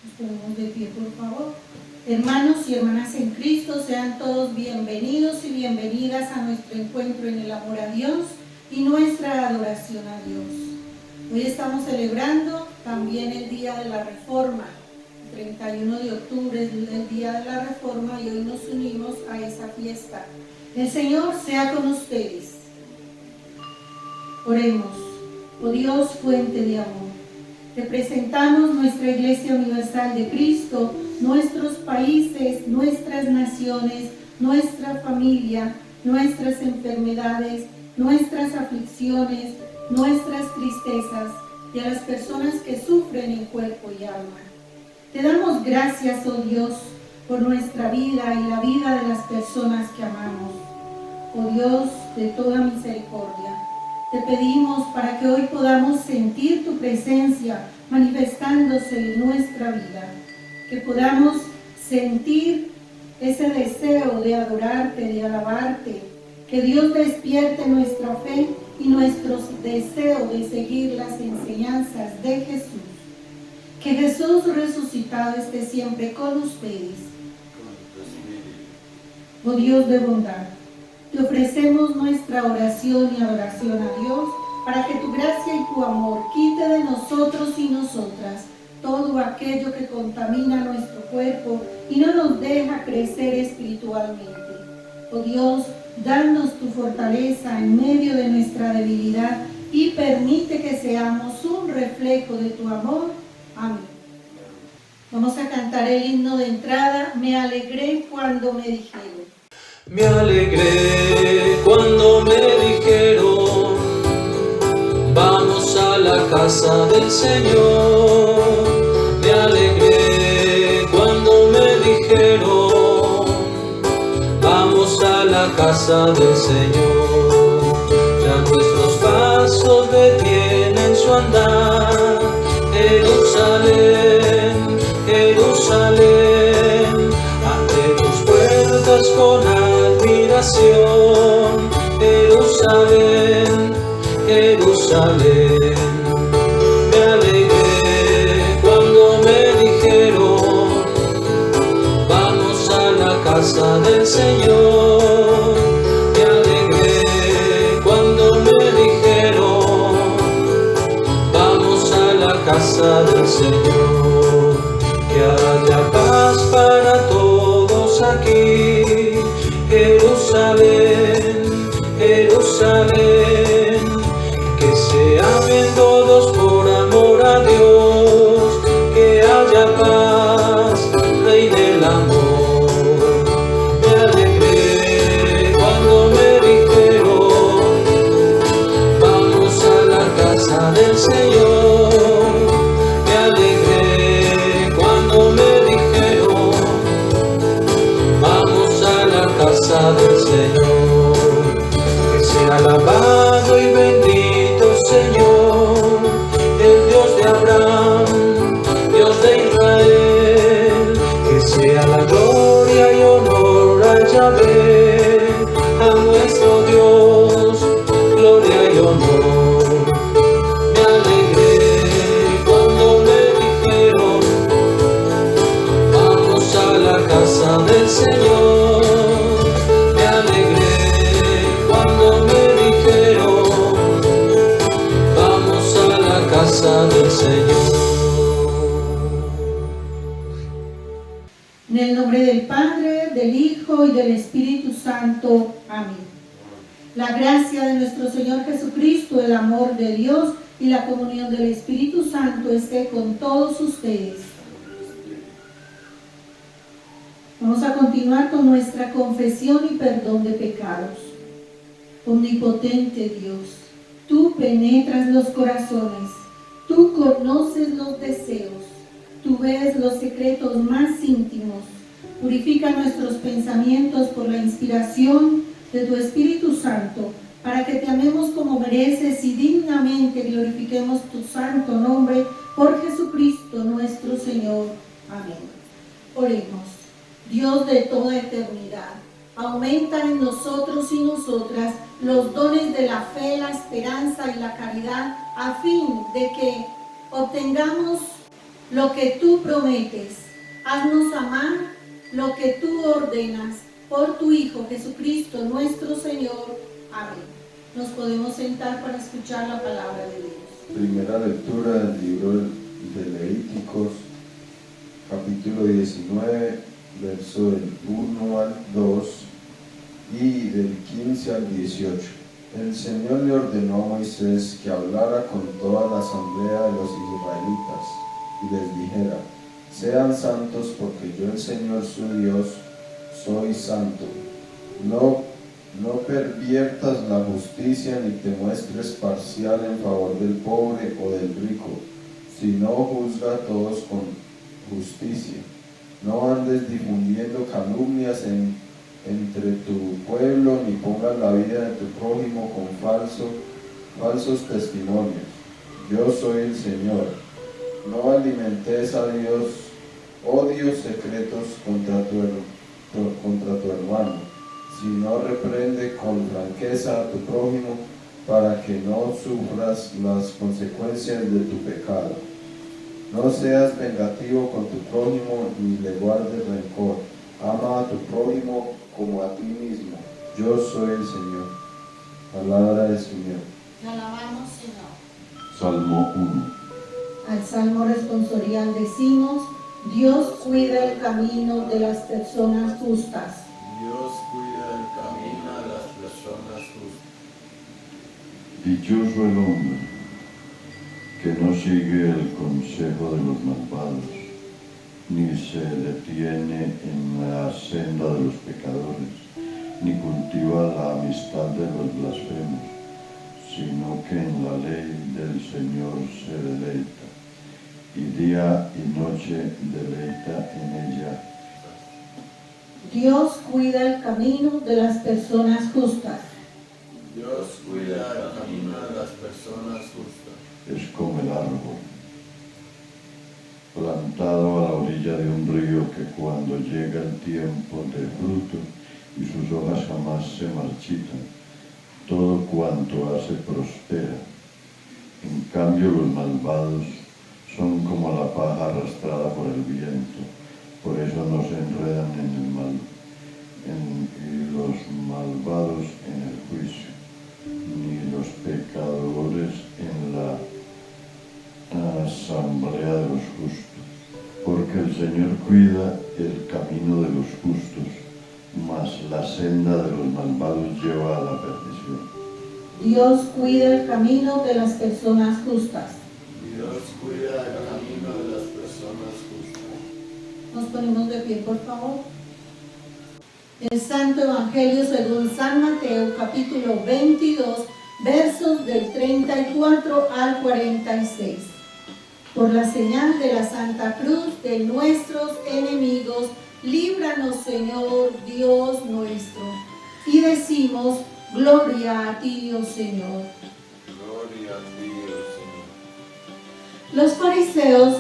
Nos ponemos de pie, por favor. Hermanos y hermanas en Cristo, sean todos bienvenidos y bienvenidas a nuestro encuentro en el amor a Dios y nuestra adoración a Dios. Hoy estamos celebrando también el Día de la Reforma. El 31 de octubre es el Día de la Reforma y hoy nos unimos a esa fiesta. El Señor sea con ustedes. Oremos. Oh Dios, fuente de amor, te presentamos nuestra Iglesia Universal de Cristo, nuestros países, nuestras naciones, nuestra familia, nuestras enfermedades, nuestras aflicciones, nuestras tristezas y a las personas que sufren en cuerpo y alma. Te damos gracias, oh Dios, por nuestra vida y la vida de las personas que amamos. Oh Dios de toda misericordia, te pedimos para que hoy podamos sentir tu presencia manifestándose en nuestra vida, que podamos sentir ese deseo de adorarte, de alabarte, que Dios despierte nuestra fe y nuestro deseo de seguir las enseñanzas de Jesús. Que Jesús resucitado esté siempre con ustedes. Oh Dios de bondad, te ofrecemos nuestra oración y adoración a Dios para que tu gracia y tu amor quite de nosotros y nosotras todo aquello que contamina nuestro cuerpo y no nos deja crecer espiritualmente. Oh Dios, danos tu fortaleza en medio de nuestra debilidad y permite que seamos un reflejo de tu amor. Amén. Vamos a cantar el himno de entrada. Me alegré cuando me dijeron. Me alegré cuando me dijeron, vamos a la casa del Señor. Me alegré cuando me dijeron, vamos a la casa del Señor. Ya nuestros pasos detienen su andar. Jerusalén, Jerusalén, ante tus puertas con admiración. Jerusalén, Jerusalén. Me alegré cuando me dijeron, vamos a la casa del Señor. Me alegré cuando me dijeron, vamos a la casa del Señor. Que haya paz para todos aquí. Jerusalén, Jerusalén, que se amen todos por amor a Dios, que haya paz, Rey del amor. Me alegré cuando me dijeron, vamos a la casa del Señor. Me alegré cuando me dijeron, vamos a la casa del Señor. Que sea alabado y bendito Señor, el Dios de Abraham, Dios de Israel. Que sea la gloria y honor a Yahvé, a nuestro Dios, gloria y honor. Me alegré cuando me dijeron, vamos a la casa del Señor. Me alegré cuando me dijeron, vamos a la casa del Señor. En el nombre del Padre, del Hijo y del Espíritu Santo. Amén. La gracia de nuestro Señor Jesucristo, el amor de Dios y la comunión del Espíritu Santo esté con todos ustedes. Vamos a continuar con nuestra confesión y perdón de pecados. Omnipotente Dios, tú penetras los corazones, tú conoces los deseos, tú ves los secretos más íntimos. Purifica nuestros pensamientos por la inspiración de tu Espíritu Santo, para que te amemos como mereces y dignamente glorifiquemos tu santo nombre por Jesucristo nuestro Señor. Amén. Oremos. Dios de toda eternidad, aumenta en nosotros y nosotras los dones de la fe, la esperanza y la caridad, a fin de que obtengamos lo que tú prometes. Haznos amar lo que tú ordenas. Por tu Hijo Jesucristo, nuestro Señor. Amén. Nos podemos sentar para escuchar la palabra de Dios. Primera lectura del libro de Levíticos, capítulo 19, verso del 1 al 2 y del 15 al 18. El Señor le ordenó a Moisés que hablara con toda la asamblea de los israelitas y les dijera: sean santos porque yo, el Señor su Dios, soy santo. No perviertas la justicia ni te muestres parcial en favor del pobre o del rico, sino juzga a todos con justicia. No andes difundiendo calumnias entre tu pueblo, ni pongas la vida de tu prójimo con falsos testimonios. Yo soy el Señor. No alimentes a Dios odios secretos contra tu hermano, sino reprende con franqueza a tu prójimo para que no sufras las consecuencias de tu pecado. No seas vengativo con tu prójimo ni le guardes rencor. Ama a tu prójimo como a ti mismo. Yo soy el Señor. Palabra del Señor. Te alabamos, Señor. Salmo 1. Al Salmo responsorial decimos: Dios cuida el camino de las personas justas. Dios cuida el camino de las personas justas. Dichoso el hombre que no sigue el consejo de los malvados, ni se detiene en la senda de los pecadores, ni cultiva la amistad de los blasfemos, sino que en la ley del Señor se deleita, y día y noche deleita en ella. Dios cuida el camino de las personas justas. Dios cuida el camino de las personas justas. Es como el árbol plantado a la orilla de un río que cuando llega el tiempo de fruto y sus hojas jamás se marchitan, todo cuanto hace prospera. En cambio los malvados son como la paja arrastrada por el viento, por eso no se enredan en el mal, y los malvados en el juicio, ni los pecadores en la asamblea de los justos. Porque el Señor cuida el camino de los justos, mas la senda de los malvados lleva a la perdición. Dios cuida el camino de las personas justas. Dios cuida el camino de las personas justas. Nos ponemos de pie, por favor. El Santo Evangelio según San Mateo, capítulo 22, versos del 34 al 46. Por la señal de la Santa Cruz de nuestros enemigos, líbranos, Señor, Dios nuestro. Y decimos: gloria a ti, oh Señor. Gloria a ti, oh Señor. Los fariseos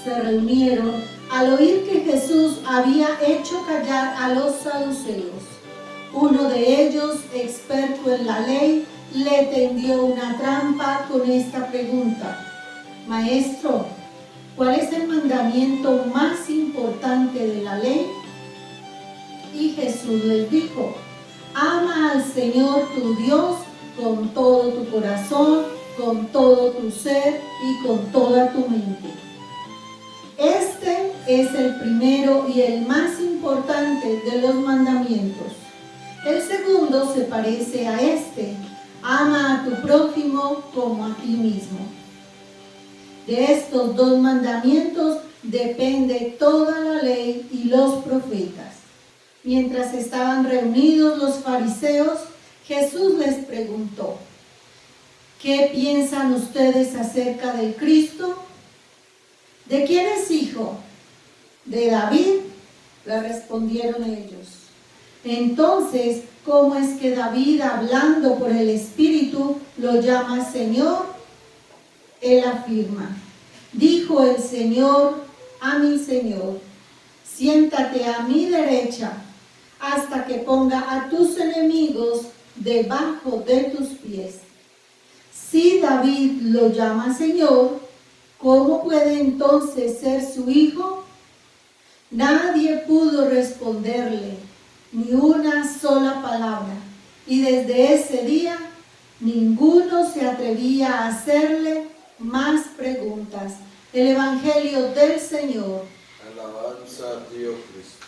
se reunieron al oír que Jesús había hecho callar a los saduceos. Uno de ellos, experto en la ley, le tendió una trampa con esta pregunta: Maestro, ¿cuál es el mandamiento más importante de la ley? Y Jesús les dijo: ama al Señor tu Dios con todo tu corazón, con todo tu ser y con toda tu mente. Este es el primero y el más importante de los mandamientos. El segundo se parece a este: ama a tu prójimo como a ti mismo. De estos dos mandamientos depende toda la ley y los profetas. Mientras estaban reunidos los fariseos, Jesús les preguntó: ¿qué piensan ustedes acerca del Cristo? ¿De quién es hijo? ¿De David? Le respondieron ellos. Entonces, ¿cómo es que David, hablando por el Espíritu, lo llama Señor? Él afirma: dijo el Señor a mi Señor: siéntate a mi derecha hasta que ponga a tus enemigos debajo de tus pies. Si David lo llama Señor, ¿Cómo puede entonces ser su hijo? Nadie pudo responderle ni una sola palabra, y desde ese día ninguno se atrevía a hacerle más preguntas. El Evangelio del Señor. Alabanza a Dios Cristo.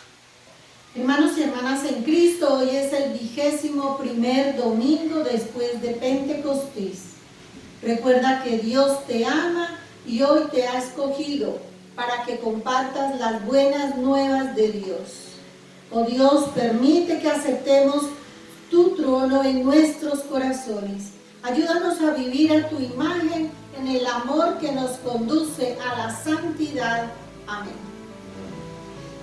Hermanos y hermanas en Cristo, hoy es el 21º domingo después de Pentecostés. Recuerda que Dios te ama y hoy te ha escogido para que compartas las buenas nuevas de Dios. Oh Dios, permite que aceptemos tu trono en nuestros corazones. Ayúdanos a vivir a tu imagen en el amor que nos conduce a la santidad. Amén.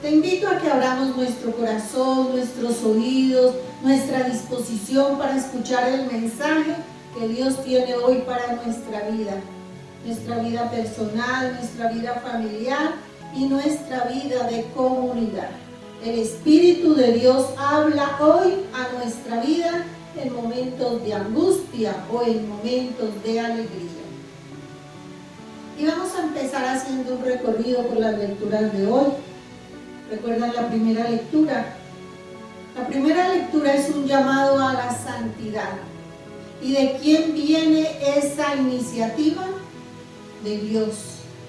Te invito a que abramos nuestro corazón, nuestros oídos, nuestra disposición para escuchar el mensaje que Dios tiene hoy para nuestra vida personal, nuestra vida familiar y nuestra vida de comunidad. El Espíritu de Dios habla hoy a nuestra vida en momentos de angustia o en momentos de alegría. Y vamos a empezar haciendo un recorrido por las lecturas de hoy. ¿Recuerdan la primera lectura? La primera lectura es un llamado a la santidad. ¿Y de quién viene esa iniciativa? De Dios.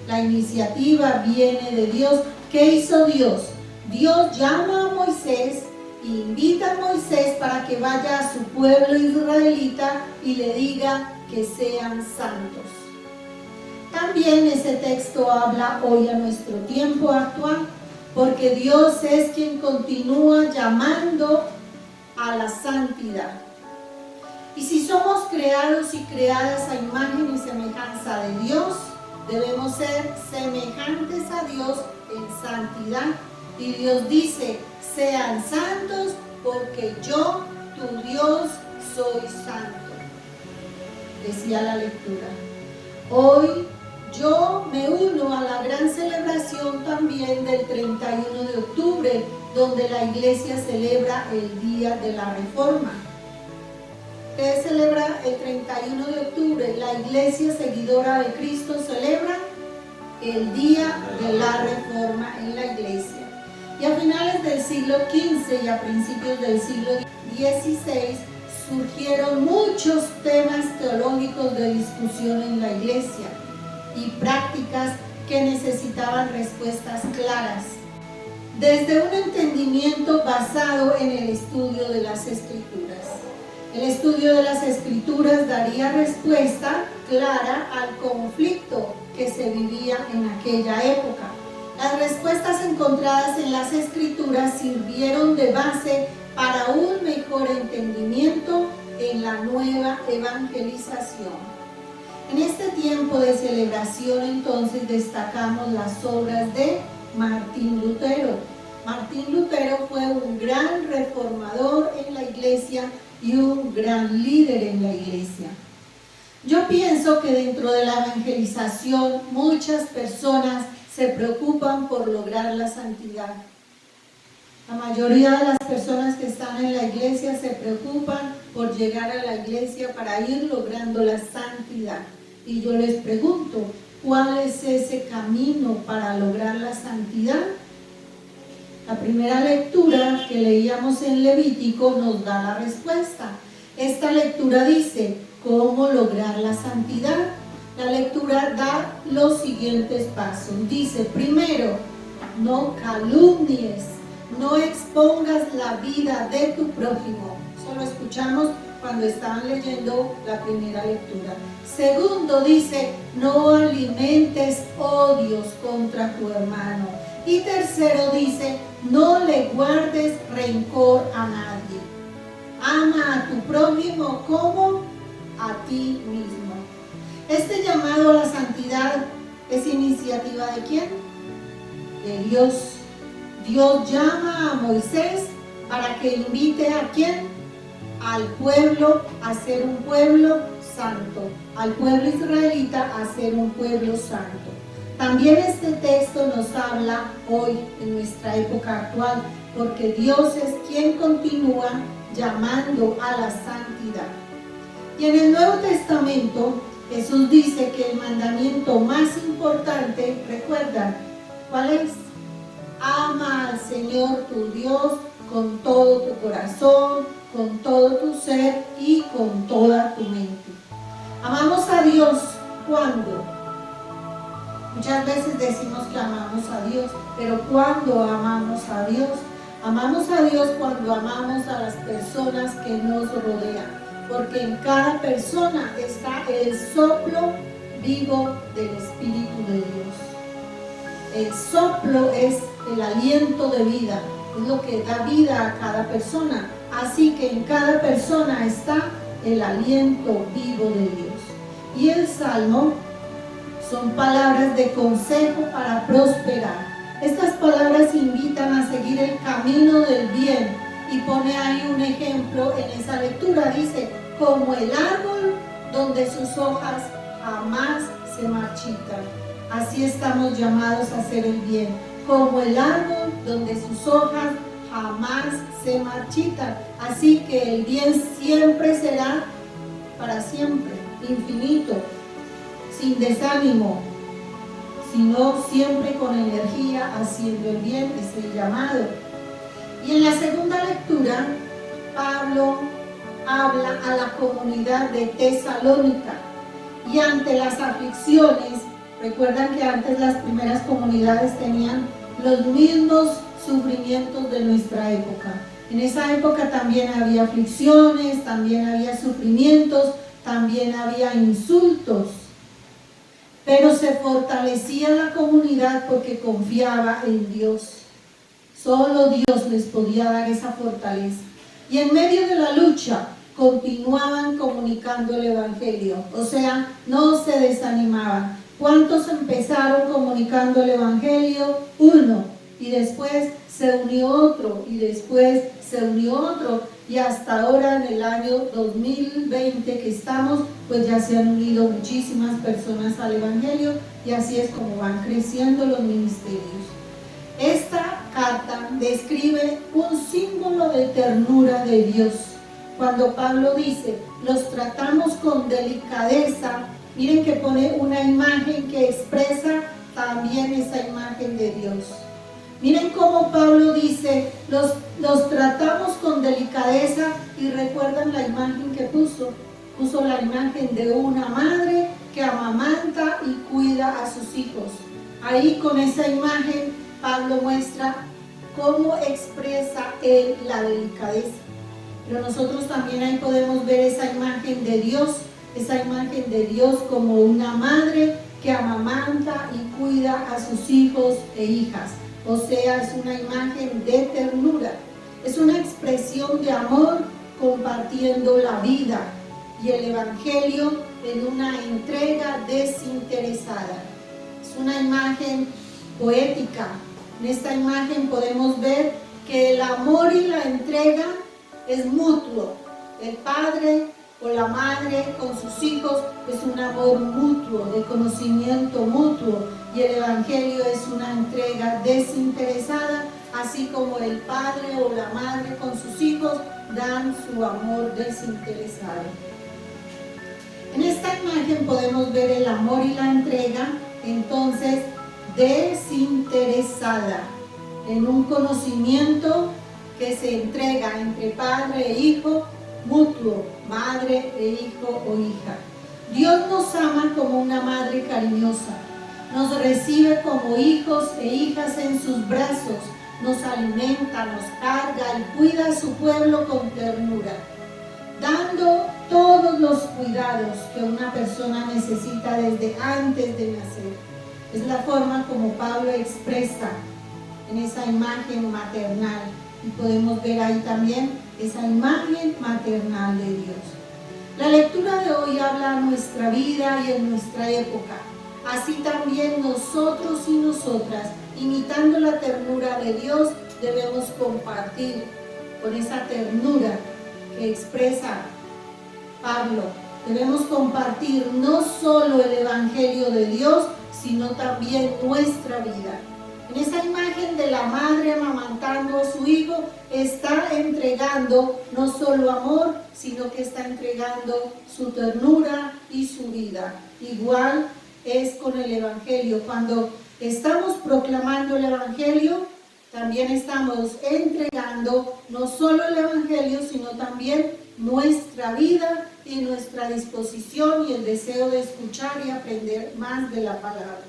La iniciativa viene de Dios. ¿Qué hizo Dios? Dios llama a Moisés e invita a Moisés para que vaya a su pueblo israelita y le diga que sean santos. También ese texto habla hoy a nuestro tiempo actual, porque Dios es quien continúa llamando a la santidad. Y si somos creados y creadas a imagen y semejanza de Dios, debemos ser semejantes a Dios en santidad. Y Dios dice, sean santos porque yo, tu Dios, soy santo. Decía la lectura. Hoy yo me uno a la gran celebración también del 31 de octubre, donde la iglesia celebra el Día de la Reforma. ¿Qué celebra el 31 de octubre? La iglesia seguidora de Cristo celebra el Día de la Reforma en la iglesia. Y a finales del siglo XV y a principios del siglo XVI surgieron muchos temas teológicos de discusión en la iglesia y prácticas que necesitaban respuestas claras, desde un entendimiento basado en el estudio de las Escrituras. El estudio de las Escrituras daría respuesta clara al conflicto que se vivía en aquella época. Las respuestas encontradas en las Escrituras sirvieron de base para un mejor entendimiento en la nueva evangelización. En este tiempo de celebración, entonces, destacamos las obras de Martín Lutero. Martín Lutero fue un gran reformador en la iglesia y un gran líder en la iglesia. Yo pienso que dentro de la evangelización muchas personas se preocupan por lograr la santidad. La mayoría de las personas que están en la iglesia se preocupan por llegar a la iglesia para ir logrando la santidad. Y yo les pregunto, ¿cuál es ese camino para lograr la santidad? La primera lectura que leíamos en Levítico nos da la respuesta. Esta lectura dice, ¿cómo lograr la santidad? La lectura da los siguientes pasos. Dice, primero, no calumnies, no expongas la vida de tu prójimo. Eso lo escuchamos cuando estaban leyendo la primera lectura. Segundo, dice, no alimentes odios contra tu hermano. Y tercero dice, no le guardes rencor a nadie. Ama a tu prójimo como a ti mismo. Este llamado a la santidad es iniciativa ¿de quién? De Dios. Dios llama a Moisés para que invite ¿a quién? Al pueblo a ser un pueblo santo, al pueblo israelita a ser un pueblo santo. También este texto nos habla hoy en nuestra época actual, porque Dios es quien continúa llamando a la santidad. Y en el Nuevo Testamento Jesús dice que el mandamiento más importante, ¿recuerdan cuál es? Ama al Señor tu Dios con todo tu corazón, con todo tu ser y con toda tu mente. Amamos a Dios ¿cuándo? Muchas veces decimos que amamos a Dios, pero ¿cuándo amamos a Dios? Amamos a Dios cuando amamos a las personas que nos rodean, porque en cada persona está el soplo vivo del Espíritu de Dios. El soplo es el aliento de vida, es lo que da vida a cada persona. Así que en cada persona está el aliento vivo de Dios. Y el Salmo son palabras de consejo para prosperar. Estas palabras invitan a seguir el camino del bien y pone ahí un ejemplo en esa lectura. Dice, como el árbol donde sus hojas jamás se marchitan. Así estamos llamados a hacer el bien, como el árbol donde sus hojas jamás se marchitan. Así que el bien siempre será para siempre, infinito, sin desánimo, sino siempre con energía haciendo el bien, es el llamado. Y en la segunda lectura, Pablo habla a la comunidad de Tesalónica y ante las aflicciones, recuerdan que antes las primeras comunidades tenían los mismos sufrimientos de nuestra época. En esa época también había aflicciones, también había sufrimientos, también había insultos. Pero se fortalecía la comunidad porque confiaba en Dios. Solo Dios les podía dar esa fortaleza. Y en medio de la lucha continuaban comunicando el Evangelio. O sea, no se desanimaban. ¿Cuántos empezaron comunicando el Evangelio? Uno. Y después se unió otro. Y después se unió otro. Y hasta ahora en el año 2020 que estamos, pues ya se han unido muchísimas personas al Evangelio y así es como van creciendo los ministerios. Esta carta describe un símbolo de ternura de Dios. Cuando Pablo dice, los tratamos con delicadeza, miren que pone una imagen que expresa también esa imagen de Dios. Miren cómo Pablo dice, los tratamos con delicadeza y recuerdan la imagen que puso. Puso la imagen de una madre que amamanta y cuida a sus hijos. Ahí con esa imagen Pablo muestra cómo expresa él la delicadeza. Pero nosotros también ahí podemos ver esa imagen de Dios como una madre que amamanta y cuida a sus hijos e hijas. O sea, es una imagen de ternura, es una expresión de amor compartiendo la vida y el Evangelio en una entrega desinteresada. Es una imagen poética. En esta imagen podemos ver que el amor y la entrega es mutuo. El padre o la madre con sus hijos es un amor mutuo, de conocimiento mutuo, y el Evangelio es una entrega desinteresada, así como el padre o la madre con sus hijos dan su amor desinteresado. En esta imagen podemos ver el amor y la entrega, entonces, desinteresada, en un conocimiento que se entrega entre padre e hijo, mutuo, madre e hijo o hija. Dios nos ama como una madre cariñosa, nos recibe como hijos e hijas en sus brazos, nos alimenta, nos carga y cuida a su pueblo con ternura, dando todos los cuidados que una persona necesita desde antes de nacer. Es la forma como Pablo expresa en esa imagen maternal y podemos ver ahí también esa imagen maternal de Dios. La lectura de hoy habla a nuestra vida y en nuestra época. Así también nosotros y nosotras, imitando la ternura de Dios, debemos compartir con esa ternura que expresa Pablo. Debemos compartir no solo el Evangelio de Dios, sino también nuestra vida. En esa imagen de la madre amamantando a su hijo, está entregando no solo amor, sino que está entregando su ternura, y su vida. Igual es con el Evangelio. Cuando estamos proclamando el Evangelio, también estamos entregando no solo el Evangelio, sino también nuestra vida y nuestra disposición y el deseo de escuchar y aprender más de la palabra.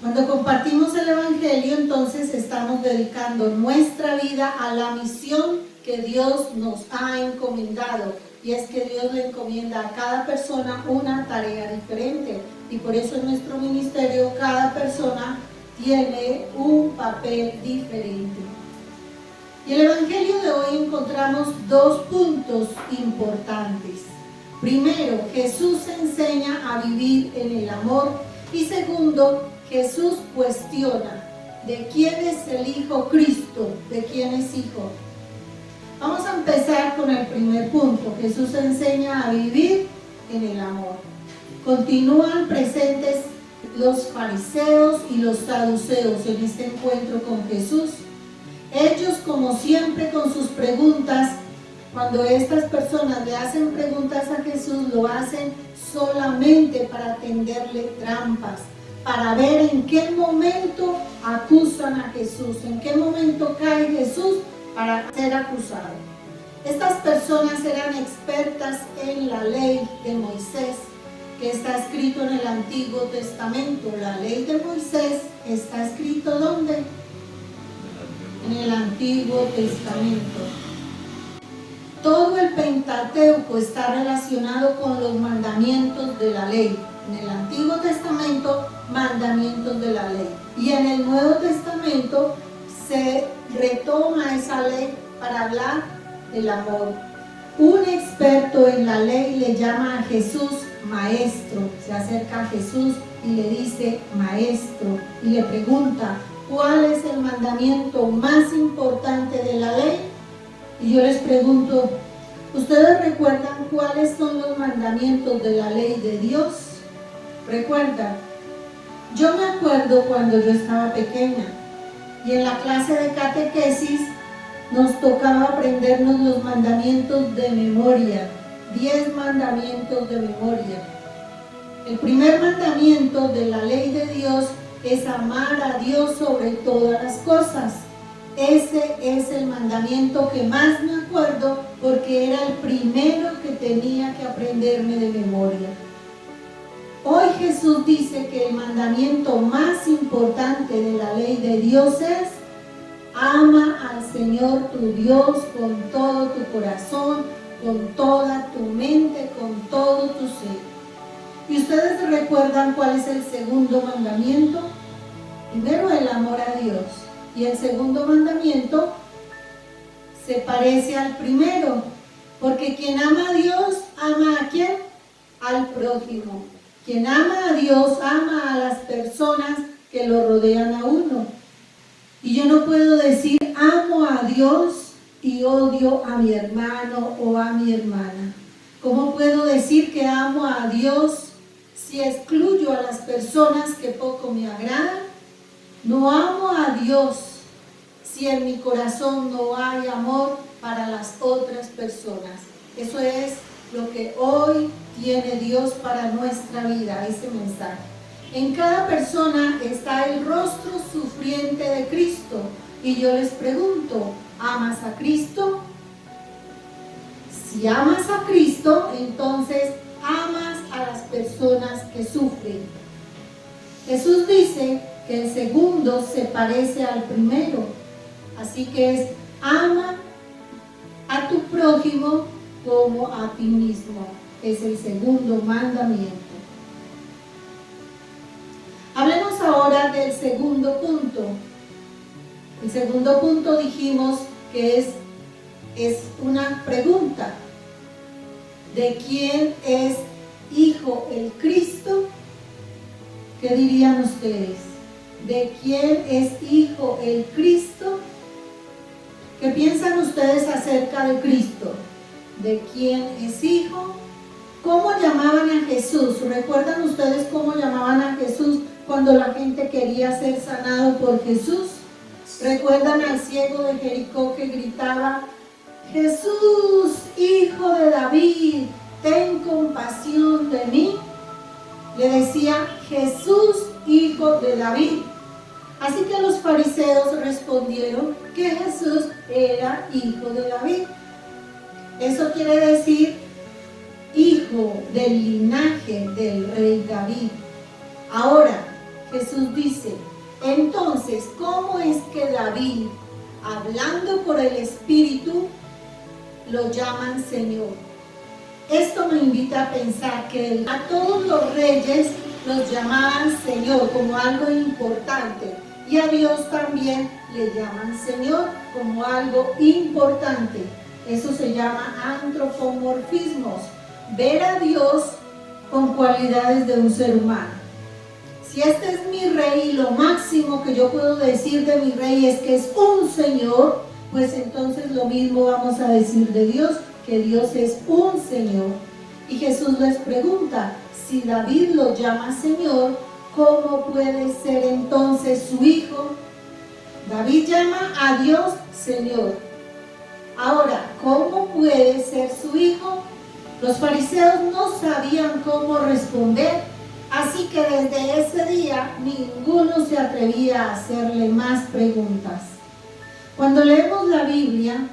Cuando compartimos el Evangelio, entonces estamos dedicando nuestra vida a la misión que Dios nos ha encomendado. Y es que Dios le encomienda a cada persona una tarea diferente. Y por eso en nuestro ministerio cada persona tiene un papel diferente. Y en el Evangelio de hoy encontramos dos puntos importantes. Primero, Jesús enseña a vivir en el amor. Y segundo, Jesús cuestiona de quién es el Hijo Cristo, de quién es Hijo. Vamos a empezar con el primer punto. Jesús enseña a vivir en el amor. Continúan presentes los fariseos y los saduceos en este encuentro con Jesús. Ellos, como siempre, con sus preguntas, cuando estas personas le hacen preguntas a Jesús, lo hacen solamente para tenderle trampas, para ver en qué momento acusan a Jesús, en qué momento cae Jesús para ser acusado. Estas personas eran expertas en la ley de Moisés, que está escrito en el Antiguo Testamento. La ley de Moisés está escrito ¿dónde? En el Antiguo Testamento. Todo el Pentateuco está relacionado con los mandamientos de la ley. En el Antiguo Testamento, mandamientos de la ley. Y en el Nuevo Testamento se retoma esa ley para hablar del amor. Un experto en la ley le llama a Jesús maestro. Se acerca a Jesús y le dice maestro y le pregunta ¿cuál es el mandamiento más importante de la ley? Y yo les pregunto, ¿ustedes recuerdan cuáles son los mandamientos de la ley de Dios? ¿Recuerdan? Yo me acuerdo cuando yo estaba pequeña y en la clase de catequesis nos tocaba aprendernos los mandamientos de memoria, 10 mandamientos de memoria. El primer mandamiento de la ley de Dios es amar a Dios sobre todas las cosas. Ese es el mandamiento que más me acuerdo porque era el primero que tenía que aprenderme de memoria. Hoy Jesús dice que el mandamiento más importante de la ley de Dios es ama al Señor tu Dios con todo tu corazón, con toda tu mente, con todo tu ser. ¿Y ustedes recuerdan cuál es el segundo mandamiento? Primero, el amor a Dios. Y el segundo mandamiento se parece al primero, porque quien ama a Dios, ¿ama a quién? Al prójimo. Quien ama a Dios, ama a las personas que lo rodean a uno. Y yo no puedo decir amo a Dios y odio a mi hermano o a mi hermana. ¿Cómo puedo decir que amo a Dios si excluyo a las personas que poco me agradan? No amo a Dios si en mi corazón no hay amor para las otras personas. Eso es lo que hoy tiene Dios para nuestra vida, ese mensaje. En cada persona está el rostro sufriente de Cristo. Y yo les pregunto, ¿amas a Cristo? Si amas a Cristo, entonces amas a las personas que sufren. Jesús dice que el segundo se parece al primero. Así que es ama a tu prójimo como a ti mismo. Es el segundo mandamiento. Hablemos ahora del segundo punto. El segundo punto dijimos que es una pregunta. ¿De quién es hijo el Cristo? ¿Qué dirían ustedes? ¿De quién es hijo el Cristo? ¿Qué piensan ustedes acerca de Cristo? ¿De quién es hijo? ¿Cómo llamaban a Jesús? ¿Recuerdan ustedes cómo llamaban a Jesús cuando la gente quería ser sanado por Jesús? ¿Recuerdan al ciego de Jericó que gritaba, Jesús, hijo de David, ten compasión de mí, le decía Jesús, hijo de David. Así que los fariseos respondieron que Jesús era hijo de David. Eso quiere decir hijo del linaje del rey David. Ahora Jesús dice, entonces, ¿cómo es que David, hablando por el Espíritu, lo llaman Señor? Esto me invita a pensar que a todos los reyes los llamaban Señor como algo importante, y a Dios también le llaman Señor como algo importante. Eso se llama antropomorfismos, ver a Dios con cualidades de un ser humano. Si este es mi rey y lo máximo que yo puedo decir de mi rey es que es un Señor, pues entonces lo mismo vamos a decir de Dios, que Dios es un Señor. Y Jesús les pregunta, si David lo llama Señor, ¿cómo puede ser entonces su hijo? David llama a Dios Señor. Ahora, ¿cómo puede ser su hijo? Los fariseos no sabían cómo responder, así que desde ese día ninguno se atrevía a hacerle más preguntas. Cuando leemos la Biblia,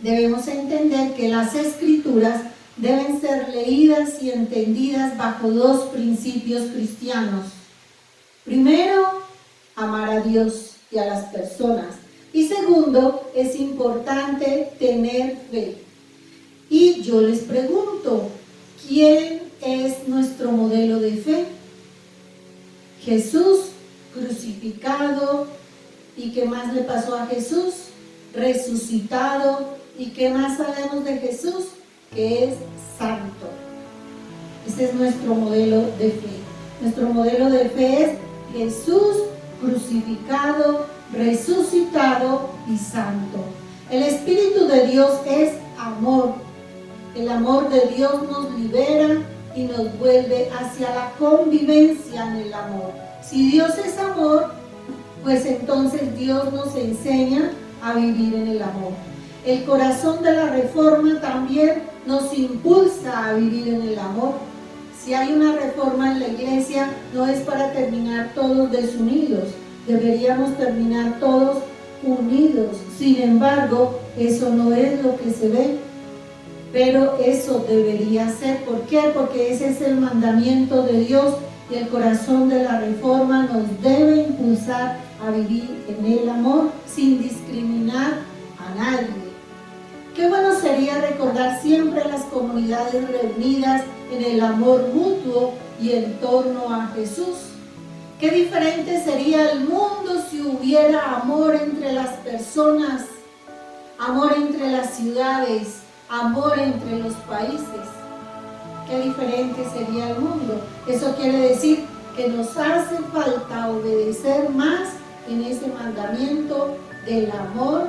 debemos entender que las Escrituras deben ser leídas y entendidas bajo dos principios cristianos. Primero, amar a Dios y a las personas. Y segundo, es importante tener fe. Y yo les pregunto, ¿quién es nuestro modelo de fe? Jesús crucificado. ¿Y qué más le pasó a Jesús? Resucitado. ¿Y qué más sabemos de Jesús? Que es santo. Ese es nuestro modelo de fe. Nuestro modelo de fe es Jesús crucificado, resucitado y santo. El Espíritu de Dios es amor. El amor de Dios nos libera y nos vuelve hacia la convivencia en el amor. Si Dios es amor, pues entonces Dios nos enseña a vivir en el amor. El corazón de la Reforma también nos impulsa a vivir en el amor. Si hay una reforma en la iglesia, no es para terminar todos desunidos, deberíamos terminar todos unidos. Sin embargo, eso no es lo que se ve, pero eso debería ser. ¿Por qué? Porque ese es el mandamiento de Dios y el corazón de la Reforma nos debe impulsar a vivir en el amor sin discriminar a nadie. Qué bueno sería recordar siempre las comunidades reunidas en el amor mutuo y en torno a Jesús. Qué diferente sería el mundo si hubiera amor entre las personas, amor entre las ciudades, amor entre los países. Qué diferente sería el mundo. Eso quiere decir que nos hace falta obedecer más en ese mandamiento del amor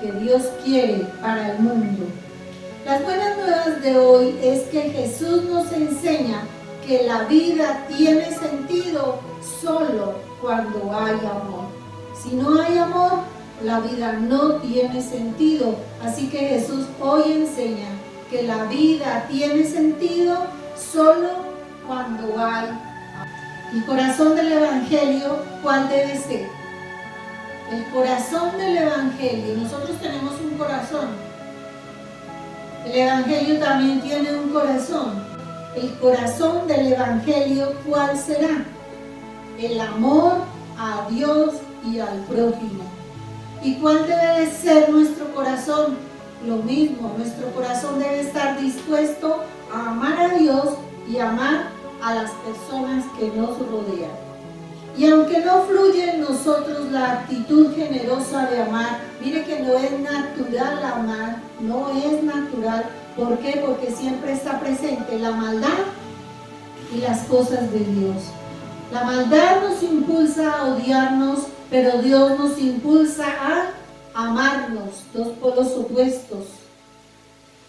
que Dios quiere para el mundo. Las buenas nuevas de hoy es que Jesús nos enseña que la vida tiene sentido solo cuando hay amor. Si no hay amor, la vida no tiene sentido. Así que Jesús hoy enseña que la vida tiene sentido solo cuando hay amor. El corazón del Evangelio, ¿cuál debe ser? El corazón del Evangelio. Nosotros tenemos un corazón. El Evangelio también tiene un corazón. El corazón del Evangelio, ¿cuál será? El amor a Dios y al prójimo. ¿Y cuál debe de ser nuestro corazón? Lo mismo, nuestro corazón debe estar dispuesto a amar a Dios y amar a las personas que nos rodean. Y aunque no fluye en nosotros la actitud generosa de amar, mire que no es natural amar, no es natural. ¿Por qué? Porque siempre está presente la maldad y las cosas de Dios. La maldad nos impulsa a odiarnos, pero Dios nos impulsa a amarnos, dos polos opuestos.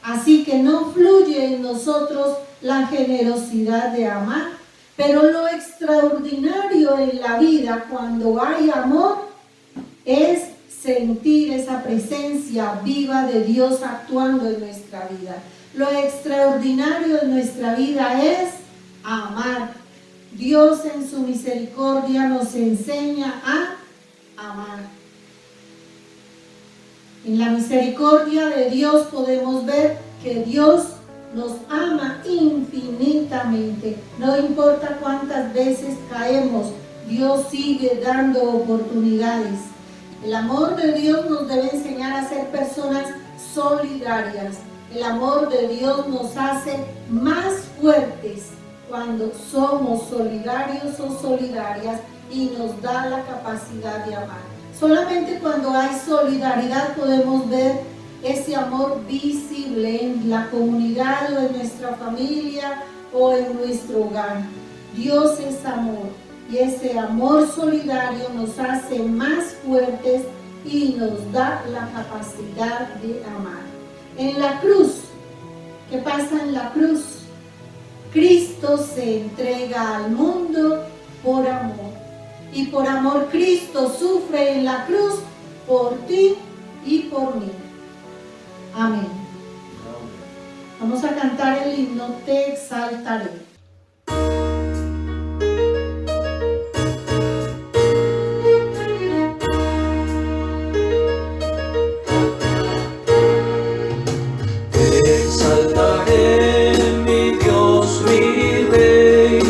Así que no fluye en nosotros la generosidad de amar. Pero lo extraordinario en la vida cuando hay amor es sentir esa presencia viva de Dios actuando en nuestra vida. Lo extraordinario de nuestra vida es amar. Dios en su misericordia nos enseña a amar. En la misericordia de Dios podemos ver que Dios nos ama infinitamente. No importa cuántas veces caemos, Dios sigue dando oportunidades. El amor de Dios nos debe enseñar a ser personas solidarias. El amor de Dios nos hace más fuertes cuando somos solidarios o solidarias y nos da la capacidad de amar. Solamente cuando hay solidaridad podemos ver ese amor visible en la comunidad o en nuestra familia o en nuestro hogar. Dios es amor y ese amor solidario nos hace más fuertes y nos da la capacidad de amar. En la cruz, ¿qué pasa en la cruz? Cristo se entrega al mundo por amor. Y por amor Cristo sufre en la cruz por ti y por mí. Amén. Vamos a cantar el himno Te exaltaré. Te exaltaré, mi Dios, mi Rey,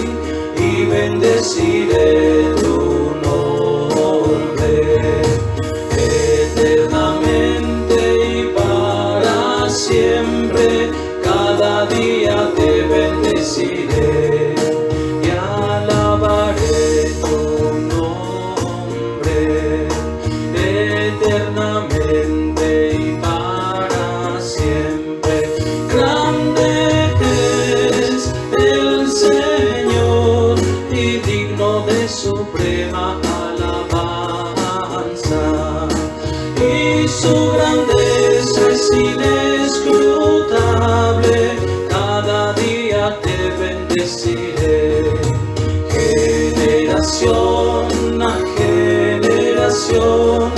y bendeciré tu nombre eternamente y para siempre. Cada día te bendeciré y alabaré tu nombre eternamente y para siempre. Grande es el Señor y digno de suprema alabanza, y su grandeza es inescrutable. Cada día te bendeciré, generación a generación.